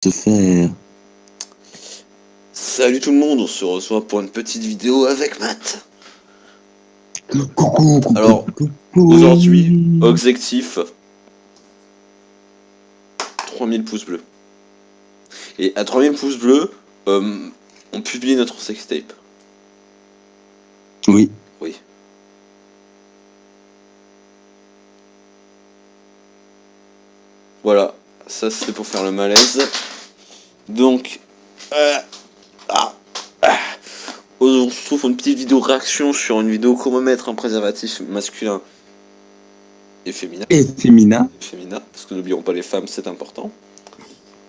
se faire. Salut tout le monde, on se reçoit pour une petite vidéo avec Matt. Coucou. Alors, aujourd'hui, objectif 3000 pouces bleus. Et à 3000 pouces bleus, on publie notre sextape. Oui. Oui. Voilà, ça c'est pour faire le malaise. Donc, on se trouve une petite vidéo réaction sur une vidéo comment mettre un préservatif masculin et féminin. Et féminin. Féminin, parce que n'oublions pas les femmes, c'est important.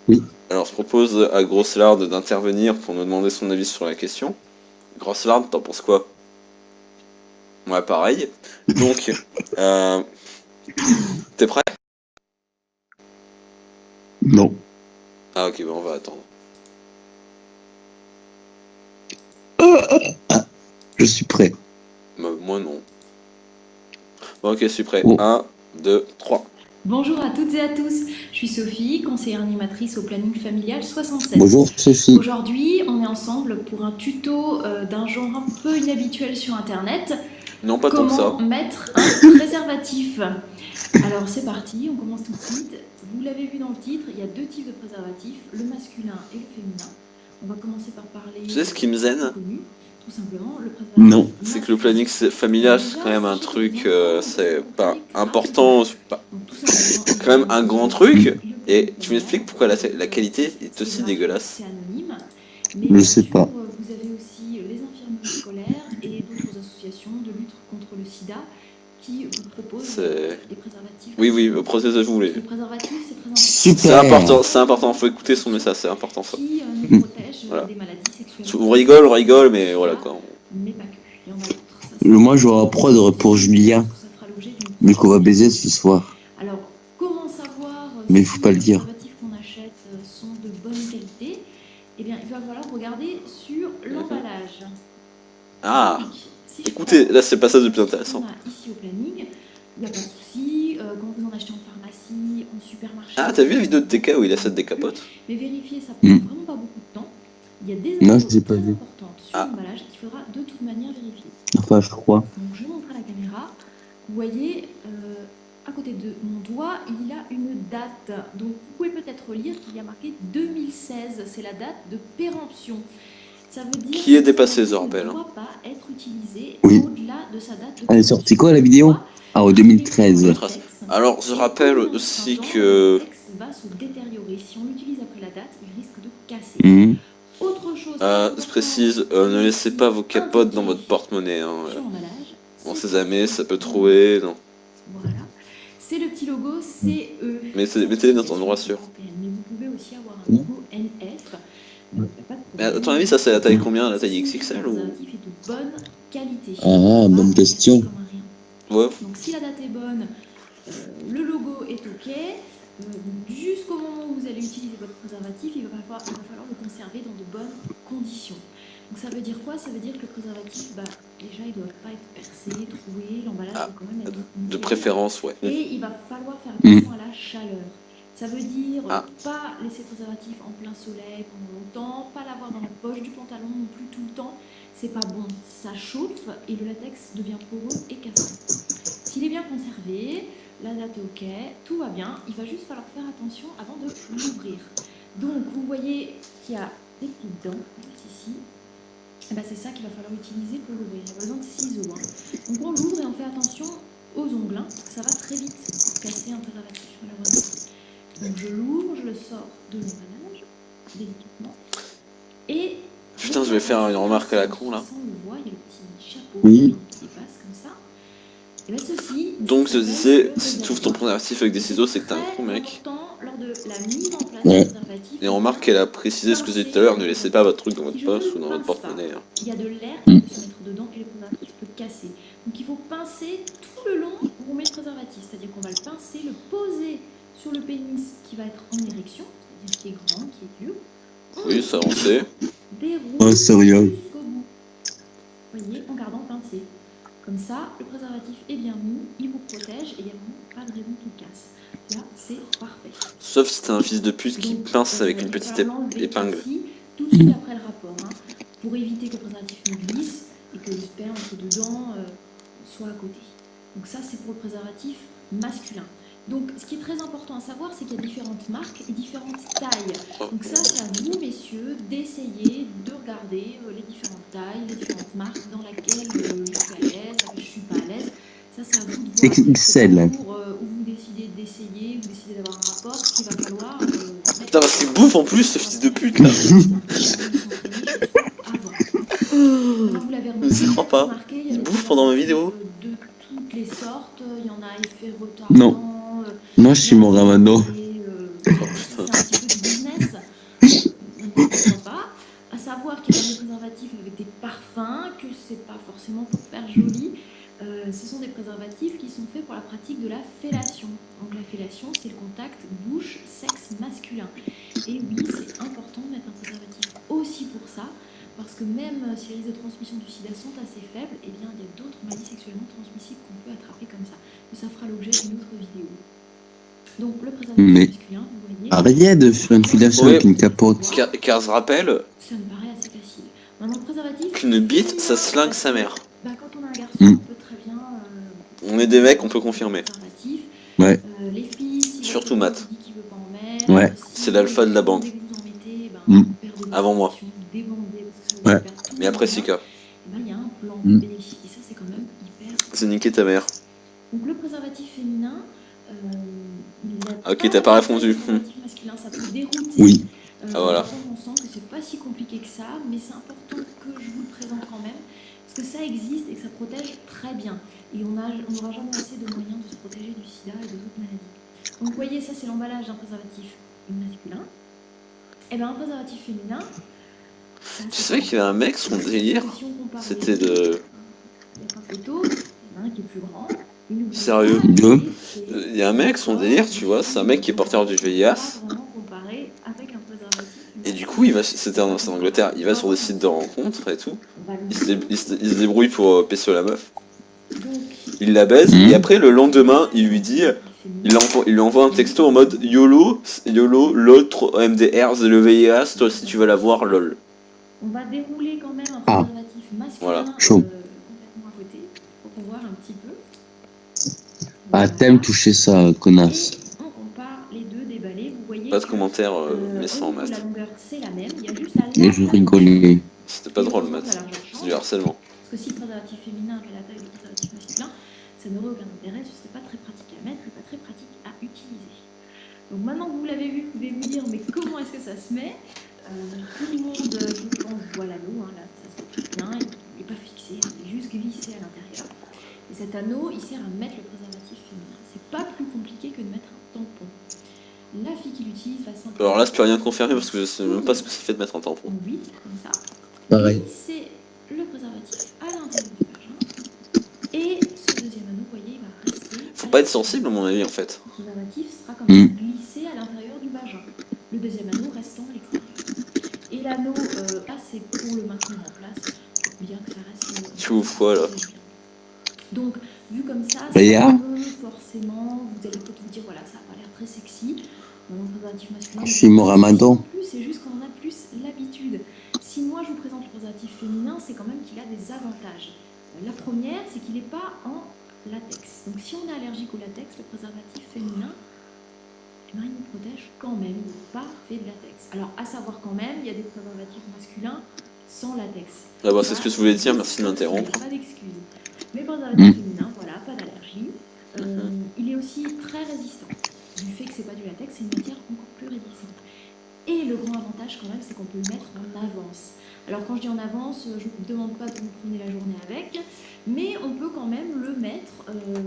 Oui. Alors je propose à Grosselard d'intervenir pour nous demander son avis sur la question. Grosselard, t'en penses quoi? Ouais, pareil. Donc, t'es prêt? Non. Ah ok, bon, on va attendre. Je suis prêt. Bah, moi non. Bon, ok, je suis prêt. Oh. 1, 2, 3. Bonjour à toutes et à tous, je suis Sophie, conseillère animatrice au planning familial 67. Bonjour Sophie. Aujourd'hui, on est ensemble pour un tuto d'un genre un peu inhabituel sur internet. Non, pas tant que ça. Comment mettre un préservatif. Alors c'est parti, on commence tout de suite. Vous l'avez vu dans le titre, il y a deux types de préservatifs, le masculin et le féminin. On va commencer par parler... Tu sais ce qui me gêne? Tout simplement, le préservatif. Non. C'est que le planning familial, c'est quand même un truc, c'est pas important, c'est pas... C'est quand même un grand truc, et tu m'expliques pourquoi la qualité est aussi dégueulasse? C'est anonyme. Je sais pas. Vous avez aussi les infirmiers scolaires et d'autres associations de lutte contre le sida qui vous proposent des préservatifs. Oui, protégez-vous les... Les préservatifs, c'est très Super. C'est important, faut écouter son message, c'est important ça. Qui nous protège Voilà. des maladies sexuelles. On rigole, mais voilà quoi. Mais pas que. Il y en a d'autres. Moi j'aurai prod pour Julien, vu qu'on va baiser ce soir. Alors, comment savoir Mais il si faut pas le dire. les préservatifs qu'on achète sont de bonne qualité? Eh bien, il va falloir regarder sur l'emballage. Ah, Donc, si écoutez, là c'est pas ça de plus intéressant. on a ici au planning, il n'y a pas de souci. Quand vous en achetez en pharmacie, en supermarché... Ah, t'as vu la vidéo de TK où il a cette décapote? Mais vérifier, ça prend vraiment pas beaucoup de temps. Il y a des Non, infos je l'ai pas très vu. importantes sur l'emballage qu'il faudra de toute manière vérifier. Enfin, je crois. Donc je montre à la caméra. Vous voyez, à côté de mon doigt, il y a une date. Donc vous pouvez peut-être lire qu'il y a marqué 2016. C'est la date de péremption. Ça veut dire Qui est dépassé, je rappelle. ne doit pas être utilisé Oui. au-delà de sa date de Elle est sortie quoi la vidéo? Ah, au 2013. Alors, je rappelle aussi que... Le texte va se détériorer. Si on l'utilise après la date, il risque de casser. Autre chose... je précise, ne laissez pas vos capotes dans votre porte-monnaie. Hein. On sait jamais, ça peut trouver. Non. Voilà. C'est le petit logo CE. Mettez-les dans un endroit sûr. Mais vous pouvez aussi avoir un logo NF. Mais à ton avis, ça c'est la taille combien? La taille XXL ou... Le préservatif est de bonne qualité. Ah, bonne question. Ouais. Donc si la date est bonne, le logo est OK. Jusqu'au moment où vous allez utiliser votre préservatif, il va falloir le conserver dans de bonnes conditions. Donc ça veut dire quoi? Ça veut dire que le préservatif, déjà il ne doit pas être percé, troué, l'emballage doit quand même être de préférence, ouais. Et il va falloir faire attention à la chaleur. Ça veut dire pas laisser le préservatif en plein soleil pendant longtemps, pas l'avoir dans la poche du pantalon non plus tout le temps. C'est pas bon, ça chauffe et le latex devient poreux et cassant. S'il est bien conservé, la date est OK, tout va bien, il va juste falloir faire attention avant de l'ouvrir. Donc vous voyez qu'il y a des petites dents juste ici. C'est ça qu'il va falloir utiliser pour l'ouvrir. Il y a besoin de ciseaux. Donc on l'ouvre et on fait attention aux ongles, parce que ça va très vite pour casser un préservatif malheureusement. Donc je l'ouvre, je le sors de l'emballage, délicatement. Et... Putain, je vais faire une remarque à la con là. On le voit, il y a le petit chapeau qui passe comme ça. Et ceci, donc je disais, si tu ouvres ton préservatif avec des ciseaux, c'est que t'es un con mec. Lors de la mise en place du préservatif, et remarque qu'elle a précisé ce que j'ai dit tout à l'heure, ne laissez pas votre truc dans votre poche ou dans votre porte-monnaie. Il y a de l'air qui peut se mettre dedans et le préservatif peut casser. Donc il faut pincer tout le long où on met le préservatif. C'est-à-dire qu'on va le pincer, le poser sur le pénis qui va être en érection, c'est-à-dire qui est grand, qui est dur. Oui, ça on sait. Oh, sérieux. Jusqu'au bout. Vous voyez, en gardant pincé. Comme ça, le préservatif est bien mis, il vous protège et il n'y a vraiment pas de raison qu'il casse. Là, c'est parfait. Sauf si t'es un fils de pute qui Donc, pince avec une il va petite falloir l'enlever épingle. ici, tout de suite après le rapport, hein, pour éviter que le préservatif ne glisse et que le sperme qui est dedans soit à côté. Donc ça, c'est pour le préservatif masculin. Donc, ce qui est très important à savoir, c'est qu'il y a différentes marques et différentes tailles. Donc ça, c'est à vous, messieurs, d'essayer de regarder les différentes tailles, les différentes marques dans lesquelles je suis à l'aise, avec je suis pas à l'aise. Ça, c'est à vous de voir. XXL. C'est pour où vous décidez d'essayer, vous décidez d'avoir un rapport, ce qu'il va falloir... Putain, parce qu'il bouffe en plus, ce fils de pute là. Vous l'avez remarqué, J'y crois pas. il y a Il des bouffe pendant ma vidéo. de toutes les sortes. Il y en a effet retardant. Non. Moi, je suis mon Ramano. C'est un petit peu du business. On ne comprend pas. À savoir qu'il y a des préservatifs avec des parfums, que c'est pas forcément pour faire joli. Ce sont des préservatifs qui sont faits pour la pratique de la fellation. Donc la fellation, c'est le contact bouche-sexe masculin. Et oui, c'est important de mettre un préservatif aussi pour ça, parce que même si les risques de transmission du sida sont assez faibles, eh bien, il y a d'autres maladies sexuellement transmissibles qu'on peut attraper comme ça. Mais ça fera l'objet d'une autre vidéo. Donc le préservatif masculin, vous voyez... Arrêtez de faire une fellation avec une capote. Car je rappelle... Ça me paraît assez facile. Maintenant, le préservatif... Qu'une bite, ça slingue sa mère. Bah, quand on a un garçon, on peut très bien... On est des mecs, on peut confirmer. Ouais. Les filles, si surtout Matt. Qui veut pas en mettre, Ouais. C'est l'alpha de la bande. Dès que vous en mettez, ben, Avant moi. Ouais. Mais après Sika. Il y a un plan B. Et ça, c'est quand même hyper... C'est niquer ta mère. Donc le préservatif féminin... ok, t'as pas répondu. Le préservatif masculin, ça peut dérouter. Oui. Ah voilà. On sent que c'est pas si compliqué que ça, mais c'est important que je vous le présente quand même, parce que ça existe et que ça protège très bien. Et on n'aura jamais assez de moyens de se protéger du sida et d'autres maladies. Donc vous voyez, ça c'est l'emballage d'un préservatif masculin. Et bien un préservatif féminin... Tu savais qu'il y avait un mec, son délire, c'était de... Il y a pas photo, il y en a un qui est plus grand. Sérieux. Deux. Il y a un mec, son délire, tu vois, c'est un mec qui est porteur du VIH. Et du coup, c'était en Angleterre, il va sur des sites de rencontres et tout. Il se débrouille pour pécho la meuf. Il la baise, et après, le lendemain, il lui dit... Il lui envoie un texto en mode YOLO, l'autre MDR, c'est le VIH, toi si tu veux l'avoir, lol. On va dérouler quand même un préservatif masculin voilà. Complètement à côté, pour voir un petit peu. Ah, t'aimes toucher ça, connasse. Et on compare les deux déballés, vous voyez. Pas de commentaires, mais sans Matt. La longueur, c'est la même, il y a juste la Mais je rigolais. C'était pas drôle, Matt. C'est du harcèlement. Parce que si le préservatif féminin avait la taille du préservatif masculin, ça n'aurait aucun intérêt, ce serait pas très pratique à mettre et pas très pratique à utiliser. Donc maintenant que vous l'avez vu, vous pouvez vous dire, mais comment est-ce que ça se met? Tout le monde, je pense, voit l'anneau, hein, là, ça se fait bien, il n'est pas fixé, il est juste glissé à l'intérieur. Et cet anneau, il sert à mettre le préservatif féminin. C'est pas plus compliqué que de mettre un tampon. La fille qui l'utilise va simplement... Alors là, je peux rien confirmer parce que je sais même pas ce que ça fait de mettre un tampon. Oui, comme ça. Pareil. Et c'est le préservatif à l'intérieur du vagin. Et ce deuxième anneau, vous voyez, il va rester... Faut pas être sensible à mon avis en fait. Le préservatif sera comme ça glissé à l'intérieur du vagin. Le deuxième anneau restant à l'extérieur. Et l'anneau, là, c'est pour le maintenir en place, pour bien que ça reste... Tu ouvres quoi là? Donc, vu comme ça, ça peut forcément, vous allez peut-être vous dire, voilà, ça n'a pas l'air très sexy. Le préservatif masculin... Je suis mon ramadan. C'est juste qu'on en a plus l'habitude. Si moi, je vous présente le préservatif féminin, c'est quand même qu'il a des avantages. La première, c'est qu'il n'est pas en latex. Donc, si on est allergique au latex, le préservatif féminin, eh ben, il nous protège quand même, il n'est pas fait de latex. Alors, à savoir quand même, il y a des préservatifs masculins sans latex. Ah bah c'est ce que je voulais dire, merci de m'interrompre. Pas d'excuses. Mais préservatif féminin, voilà, pas d'allergie. Il est aussi très résistant. Du fait que c'est pas du latex, c'est une matière encore plus résistante. Et le grand avantage quand même, c'est qu'on peut le mettre en avance. Alors quand je dis en avance, je ne vous demande pas de vous prendre la journée avec, mais on peut quand même le mettre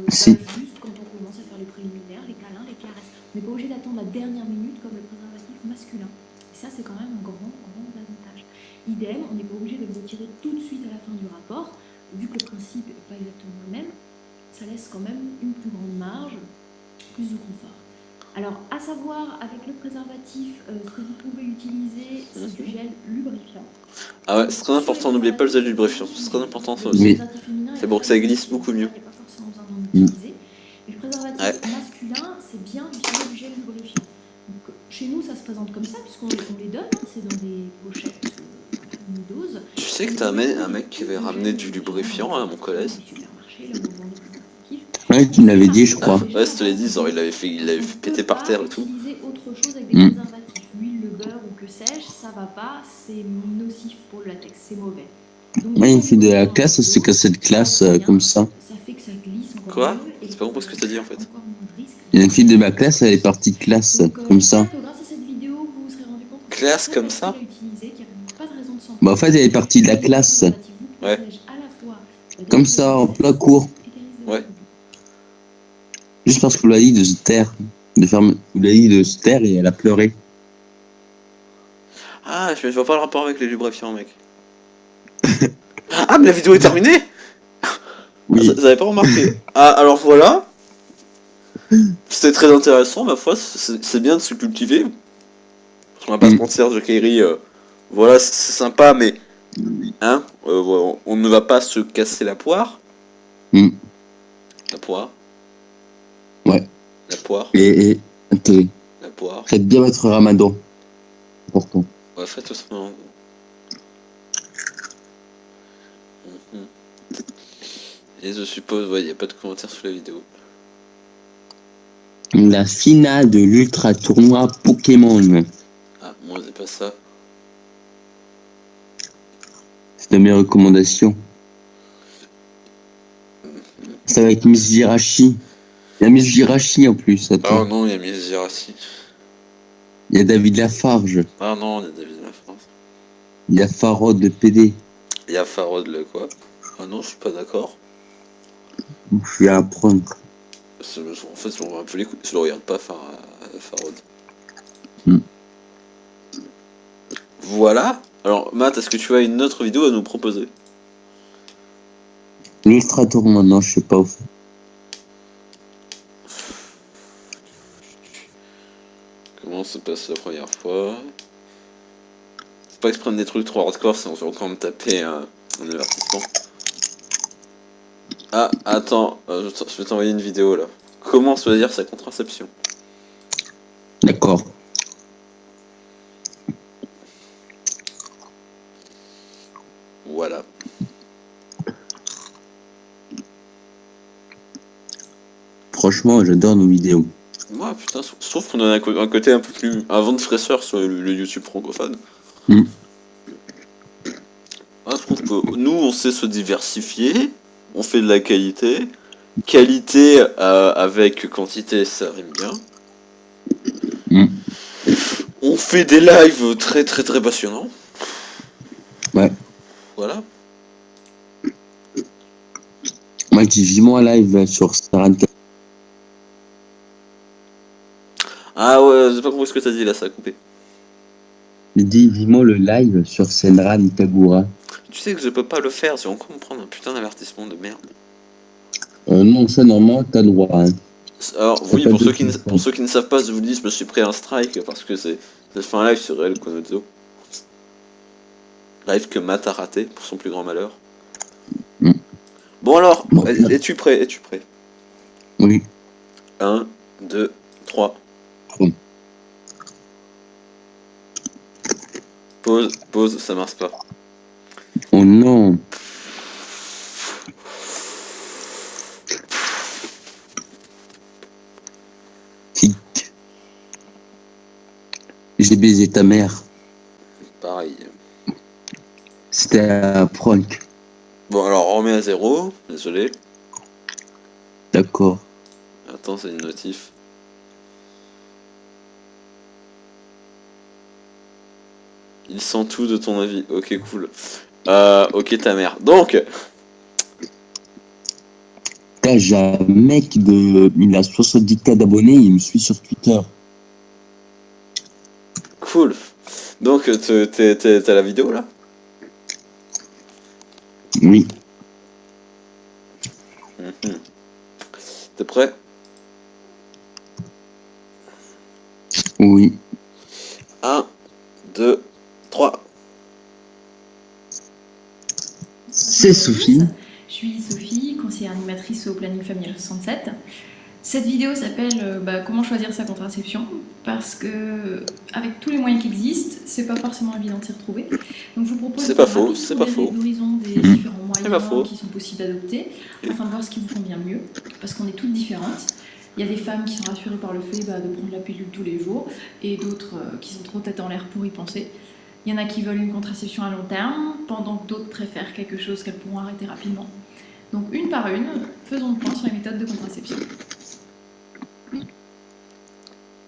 juste quand on commence à faire les préliminaires, les câlins, les caresses. On n'est pas obligé d'attendre la dernière minute comme le préservatif masculin. Et ça, c'est quand même un grand avantage. Idem, on n'est pas obligé de le retirer tout de suite à la fin du rapport, vu que le principe n'est pas exactement le même, ça laisse quand même une plus grande marge, plus de confort. Alors, à savoir, avec le préservatif, ce que vous pouvez utiliser, c'est du gel lubrifiant. Ah ouais, c'est très important, n'oubliez pas le gel lubrifiant, c'est très important ça aussi. C'est pour que ça glisse beaucoup mieux. Il n'y a pas forcément besoin d'en utiliser. Mais le préservatif masculin, c'est bien d'utiliser du gel présente comme ça, puisqu'on les donne, hein, c'est dans des pochettes doses. Tu sais que t'as un mec qui avait ramené du lubrifiant à mon collège. Ouais, tu me l'avais dit, je crois. Ouais, je te l'ai dit, genre, il l'avait fait péter par terre et tout. Utiliser autre chose avec des préservatifs, l'huile, le beurre ou que sais-je, ça va pas, c'est nocif pour le latex, c'est mauvais. Ouais, une fille de la classe, c'est que cette classe comme ça. Ça fait que ça glisse encore Quoi? mieux et C'est pas compris ce que t'as dit en fait. encore moins de risques. Il y a une fille de ma classe, elle est partie de classe comme ça. J'espère que grâce à cette vidéo, vous vous serez rendu compte que Classe c'est très comme facile ça à utiliser, qu'il n'y a pas de raison de s'en Bah, en fait, elle est partie de la classe. Ouais. Comme ça, en plein cours. Ouais. Juste parce qu'on l'a dit de se taire. On l'a dit de se taire et elle a pleuré. Ah, je vois pas le rapport avec les lubrifiants, mec. Ah, mais la vidéo est terminée. Oui. Ah, vous avez pas remarqué. Ah, alors voilà. C'était très intéressant, ma foi, c'est bien de se cultiver. Parce qu'on va pas se mentir, de Kairi, voilà, c'est sympa, mais... Hein, voilà, on ne va pas se casser la poire. La poire. Ouais. La poire. Et attendez. La poire. Faites bien votre ramadan. Important. Ouais, faites tout ça. Et je suppose, ouais, y a pas de commentaires sous la vidéo. La finale de l'ultra tournoi Pokémon. Ah, moi c'est pas ça. C'est mes recommandations. C'est avec Miss Jirachi. Il y a Miss Jirachi en plus. Attends. Ah non, il y a Miss Jirachi. Il y a David Lafarge. Ah non, il y a David Lafarge. Il y a Farod de PD. Il y a Farod le quoi? Ah non, je suis pas d'accord. Je vais apprendre. En fait, je un peu les coups. Je le regarde pas, Farod. Voilà. Alors, Matt, est-ce que tu as une autre vidéo à nous proposer? L'ultra tournoi, non, je sais pas. Comment se passe la première fois? C'est pas que je prenne des trucs trop hardcore, sinon je vais encore me taper un avertissement. Ah, attends, je vais t'envoyer une vidéo là. Comment choisir sa contraception? D'accord. Voilà. Franchement, j'adore nos vidéos. Moi, putain, je trouve qu'on a un côté un peu plus. Un vent de fraîcheur sur le YouTube francophone. Mm. Moi, je trouve que nous, on sait se diversifier, on fait de la qualité. Qualité avec quantité, ça rime bien. Mm. On fait des lives très très très passionnants. Ouais. Voilà. Moi, je dis vivement un live sur Saran. Ah ouais, j'ai pas compris ce que t'as dit là, ça a coupé. Je dis vivement le live sur Senran Itagura. Tu sais que je peux pas le faire, j'ai encore me prendre un putain d'avertissement de merde. Non, ça, normalement, t'as le droit. Hein. Alors, Ça oui, peut pour être ceux qui ne savent pas, je vous dis, je me suis pris un strike parce que j'ai fait un live sur El Konozo. Live que Matt a raté, pour son plus grand malheur. Mm. Bon alors, Bon, es-tu prêt? Es-tu prêt? Oui. 1, 2, 3. Pause, ça marche pas. Oh non. Tic. J'ai baisé ta mère. Pareil. C'était un prank. Bon alors, on remet à 0, désolé. D'accord. Attends, c'est une notif. Il sent tout de ton avis. Ok, cool. Ok, ta mère. Donc, Putain, j'ai un mec il a 70K d'abonnés, il me suit sur Twitter. cool. Donc, t'as la vidéo là? Oui. T'es prêt? Oui. 1, 2, 3. C'est Sophie. Je suis Sophie, conseillère animatrice au planning familial 67. Cette vidéo s'appelle Comment choisir sa contraception, parce que avec tous les moyens qui existent, c'est pas forcément évident de s'y retrouver. Donc je vous propose C'est pas faux, c'est pas faux. l'horizon des différents pas moyens faux. qui sont possibles d'adopter, afin de voir ce qui vous convient le mieux, parce qu'on est toutes différentes. Il y a des femmes qui sont rassurées par le fait de prendre la pilule tous les jours, et d'autres qui sont trop tête en l'air pour y penser. Il y en a qui veulent une contraception à long terme, pendant que d'autres préfèrent quelque chose qu'elles pourront arrêter rapidement. Donc une par une, faisons le point sur les méthodes de contraception.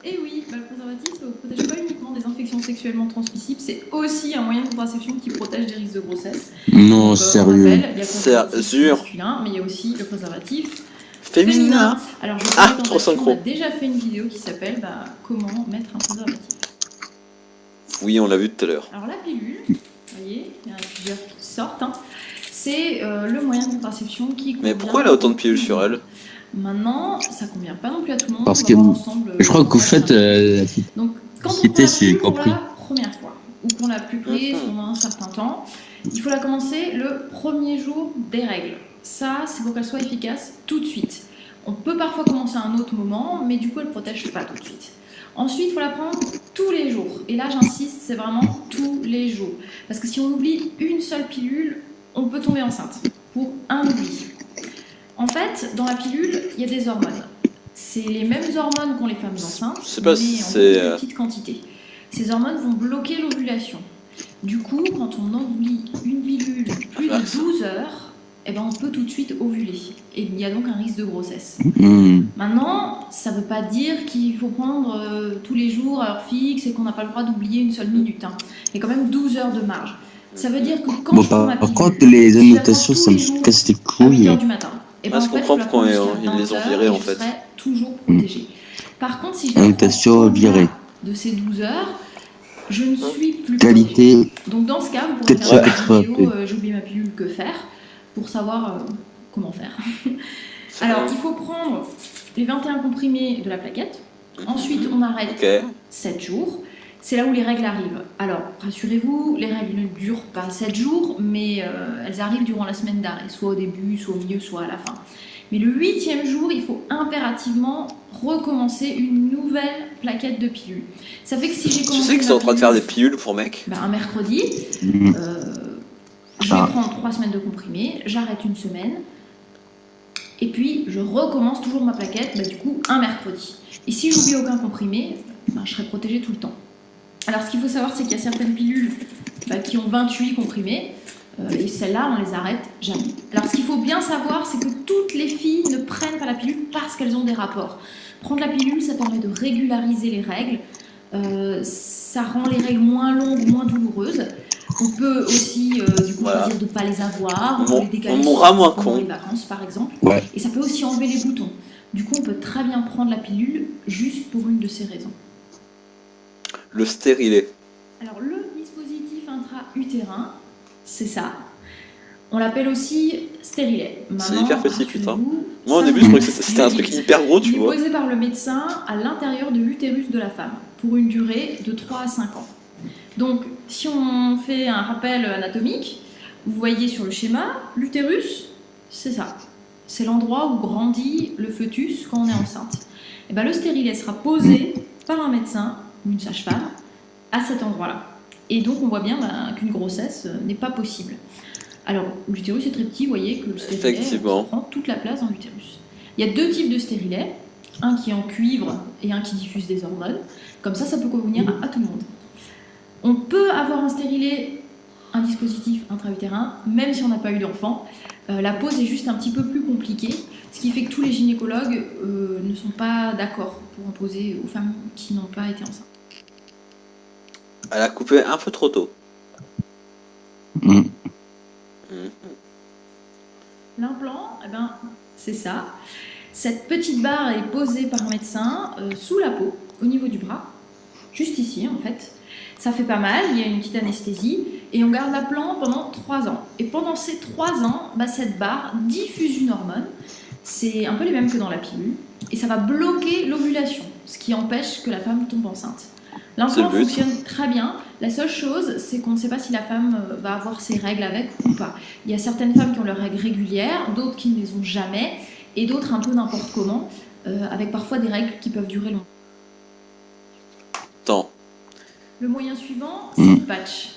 Et oui, le préservatif ne protège pas uniquement des infections sexuellement transmissibles, c'est aussi un moyen de contraception qui protège des risques de grossesse. Non, Donc, sérieux. il y a le préservatif Sérieux. masculin, mais il y a aussi le préservatif Féminin. Alors, je trop synchro. on a déjà fait une vidéo qui s'appelle Comment mettre un préservatif. Oui, on l'a vu tout à l'heure. Alors, la pilule, vous voyez, il y en a plusieurs qui sortent, c'est le moyen de contraception qui convient. Mais pourquoi elle a autant de pilules sur elle? Maintenant, ça convient pas non plus à tout le monde. Parce On que va voir ensemble, je crois qu'au fait, donc, quand on c'était, prend la c'est pilule pour compris. la première fois, ou qu'on l'a plus prise pendant un certain temps, il faut la commencer le premier jour des règles. Ça, c'est pour qu'elle soit efficace tout de suite. On peut parfois commencer à un autre moment, mais du coup, elle ne protège pas tout de suite. Ensuite, il faut la prendre tous les jours. Et là, j'insiste, c'est vraiment tous les jours. Parce que si on oublie une seule pilule, on peut tomber enceinte pour un oubli. En fait, dans la pilule, il y a des hormones. C'est les mêmes hormones qu'ont les femmes enceintes, Je sais pas mais si en c'est, beaucoup plus petite quantité. Ces hormones vont bloquer l'ovulation. Du coup, quand on oublie une pilule plus de 12 heures, eh ben, on peut tout de suite ovuler. Et il y a donc un risque de grossesse. Maintenant, ça ne veut pas dire qu'il faut prendre tous les jours à heure fixe et qu'on n'a pas le droit d'oublier une seule minute. Il y a quand même 12 heures de marge. Ça veut dire que quand je prends ma pilule, par contre, les si je la annotations, prends ça tous les me jours casse les à 8 couilles. heures du matin, et ben, Ah, je en fait, comprends la pourquoi prends jusqu'à ils les ont 20 virés, heures en et fait. je serai toujours protégée. Par contre, si je la Annotation prends virée. au-delà de ces 12 heures, je ne suis plus protégée. Qualité. Donc dans ce cas, vous pourrez faire une 80. vidéo j'ai oublié ma pilule, que faire, pour savoir comment faire. Alors, il faut prendre les 21 comprimés de la plaquette. Ensuite, on arrête Ok. 7 jours. C'est là où les règles arrivent. Alors, rassurez-vous, les règles ne durent pas 7 jours, mais elles arrivent durant la semaine d'arrêt, soit au début, soit au milieu, soit à la fin. Mais le 8e jour, il faut impérativement recommencer une nouvelle plaquette de pilules. Ça fait que si j'ai Tu commencé sais que c'est en train de faire des pilules pour mecs? un mercredi, je vais prendre 3 semaines de comprimés, j'arrête une semaine, et puis je recommence toujours ma plaquette, du coup, un mercredi. Et si j'oublie aucun comprimé, je serai protégée tout le temps. Alors, ce qu'il faut savoir, c'est qu'il y a certaines pilules qui ont 28 comprimés, et celles-là, on les arrête jamais. Alors, ce qu'il faut bien savoir, c'est que toutes les filles ne prennent pas la pilule parce qu'elles ont des rapports. Prendre la pilule, ça permet de régulariser les règles, ça rend les règles moins longues, moins douloureuses. On peut aussi, choisir de ne pas les avoir, on peut les décaler pendant les vacances, par exemple. Ouais. Et ça peut aussi enlever les boutons. Du coup, on peut très bien prendre la pilule juste pour une de ces raisons. Le stérilet. Alors, le dispositif intra-utérin, c'est ça. On l'appelle aussi stérilet. C'est hyper petit, putain. Moi, au ça début, je croyais que c'était un truc hyper gros, tu Il est vois. posé par le médecin à l'intérieur de l'utérus de la femme pour une durée de 3 à 5 ans. Donc, si on fait un rappel anatomique, vous voyez sur le schéma, l'utérus, c'est ça. C'est l'endroit où grandit le fœtus quand on est enceinte. Et le stérilet sera posé par un médecin ou une sage-femme à cet endroit-là. Et donc, on voit bien qu'une grossesse n'est pas possible. Alors, l'utérus est très petit, vous voyez que le stérilet prend toute la place dans l'utérus. Il y a 2 types de stérilets, un qui est en cuivre et un qui diffuse des hormones. Comme ça peut convenir à tout le monde. On peut avoir un stérilet, un dispositif intra-utérin, même si on n'a pas eu d'enfant. La pose est juste un petit peu plus compliquée, ce qui fait que tous les gynécologues ne sont pas d'accord pour en poser aux femmes qui n'ont pas été enceintes. Elle a coupé un peu trop tôt. L'implant, c'est ça. Cette petite barre est posée par un médecin sous la peau, au niveau du bras, juste ici en fait. Ça fait pas mal, il y a une petite anesthésie, et on garde l'implant pendant 3 ans. Et pendant ces 3 ans, cette barre diffuse une hormone, c'est un peu les mêmes que dans la pilule, et ça va bloquer l'ovulation, ce qui empêche que la femme tombe enceinte. L'implant fonctionne très bien, la seule chose, c'est qu'on ne sait pas si la femme va avoir ses règles avec ou pas. Il y a certaines femmes qui ont leurs règles régulières, d'autres qui ne les ont jamais, et d'autres un peu n'importe comment. avec parfois des règles qui peuvent durer longtemps. Attends. Le moyen suivant, c'est le patch.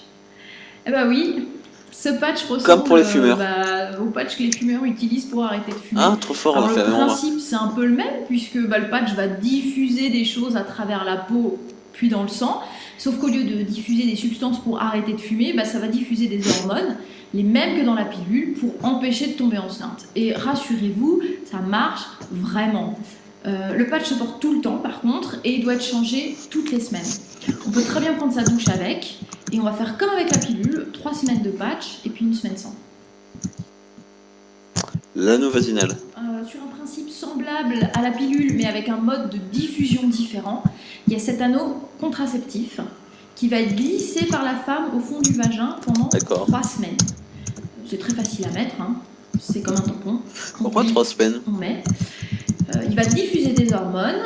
Eh bah oui, ce patch ressemble comme pour les fumeurs. Au patch que les fumeurs utilisent pour arrêter de fumer. Ah, trop fort, Alors, on a fait le la même. principe, c'est un peu le même, puisque le patch va diffuser des choses à travers la peau, puis dans le sang. Sauf qu'au lieu de diffuser des substances pour arrêter de fumer, ça va diffuser des hormones, les mêmes que dans la pilule, pour empêcher de tomber enceinte. Et rassurez-vous, ça marche vraiment. Le patch se porte tout le temps, par contre, et il doit être changé toutes les semaines. On peut très bien prendre sa douche avec, et on va faire comme avec la pilule, 3 semaines de patch, et puis 1 semaine sans. L'anneau vaginal. Sur un principe semblable à la pilule, mais avec un mode de diffusion différent, il y a cet anneau contraceptif qui va être glissé par la femme au fond du vagin pendant 3 semaines. C'est très facile à mettre, hein. C'est comme un tampon. Pourquoi 3 semaines? On met. Il va diffuser des hormones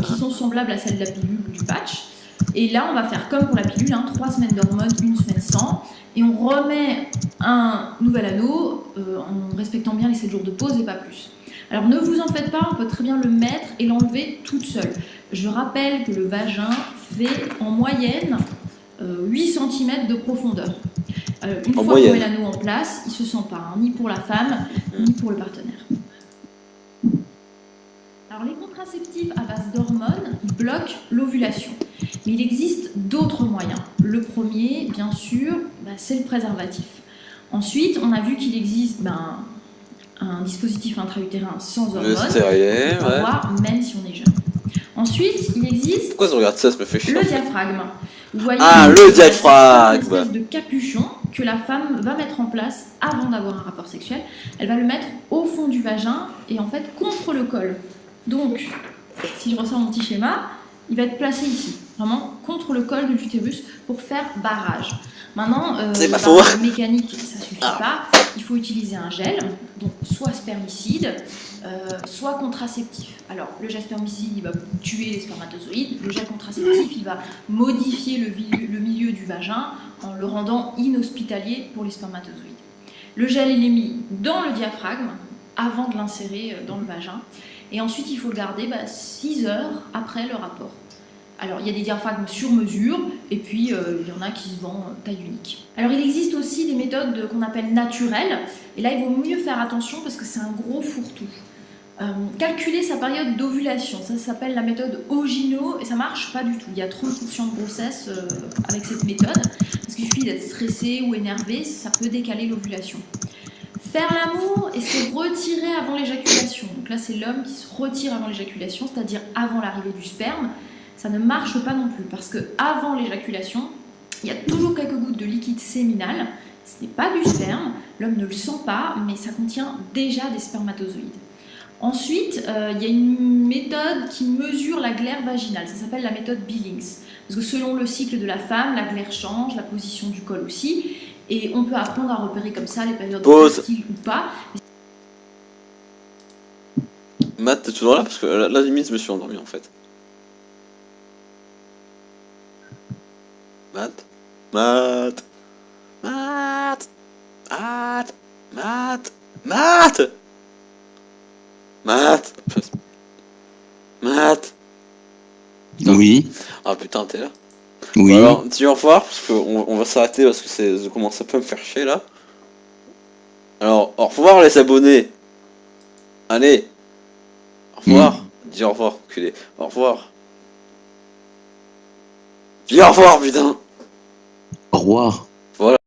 qui sont semblables à celles de la pilule ou du patch. Et là, on va faire comme pour la pilule, 3 semaines d'hormones, 1 semaine sans. Et on remet un nouvel anneau en respectant bien les 7 jours de pause et pas plus. Alors ne vous en faites pas, on peut très bien le mettre et l'enlever toute seule. Je rappelle que le vagin fait en moyenne 8 cm de profondeur. Une fois qu'on met l'anneau en place, il ne se sent pas, ni pour la femme, ni pour le partenaire. Alors les contraceptifs à base d'hormones, ils bloquent l'ovulation. Mais il existe d'autres moyens. Le premier, bien sûr, c'est le préservatif. Ensuite, on a vu qu'il existe un dispositif intra-utérin sans hormones. Le stérilet, qu'on peut avoir même si on est jeune. Ensuite, il existe pourquoi je regarde ça me fait chier. Le diaphragme. Vous voyez, le diaphragme. Une espèce de capuchon que la femme va mettre en place avant d'avoir un rapport sexuel. Elle va le mettre au fond du vagin et en fait contre le col. Donc, si je ressors mon petit schéma, il va être placé ici, vraiment contre le col de l'utérus pour faire barrage. Maintenant, le barrage mécanique, ça ne suffit pas. Il faut utiliser un gel, donc soit spermicide, soit contraceptif. Alors, le gel spermicide, il va tuer les spermatozoïdes. Le gel contraceptif, il va modifier le milieu du vagin en le rendant inhospitalier pour les spermatozoïdes. Le gel, il est mis dans le diaphragme avant de l'insérer dans le vagin. Et ensuite, il faut le garder 6 heures après le rapport. Alors, il y a des diaphragmes sur mesure, et puis il y en a qui se vendent taille unique. Alors, il existe aussi des méthodes qu'on appelle naturelles, et là, il vaut mieux faire attention parce que c'est un gros fourre-tout. Calculer sa période d'ovulation, ça s'appelle la méthode Ogino, et ça marche pas du tout. Il y a 30% de grossesse avec cette méthode, parce qu'il suffit d'être stressé ou énervé, ça peut décaler l'ovulation. Faire l'amour et se retirer avant l'éjaculation. Donc là, c'est l'homme qui se retire avant l'éjaculation, c'est-à-dire avant l'arrivée du sperme. Ça ne marche pas non plus, parce qu'avant l'éjaculation, il y a toujours quelques gouttes de liquide séminal. Ce n'est pas du sperme, l'homme ne le sent pas, mais ça contient déjà des spermatozoïdes. Ensuite, il y a une méthode qui mesure la glaire vaginale. Ça s'appelle la méthode Billings. Parce que selon le cycle de la femme, la glaire change, la position du col aussi. Et on peut apprendre à repérer comme ça les périodes fertiles ou pas. Matt, t'es toujours là? Parce que là, limite, je me suis endormi en fait. Matt? Matt? Matt? Matt? Matt? Matt? Matt? Matt? Oui. Ah putain, t'es là? Oui. Bon, alors, dis au revoir, parce qu'on va s'arrêter parce que je commence un peu à me faire chier là. Alors, au revoir les abonnés. Allez. Au revoir. Dis au revoir, culé. Au revoir. Dis au revoir, putain. Au revoir. Voilà.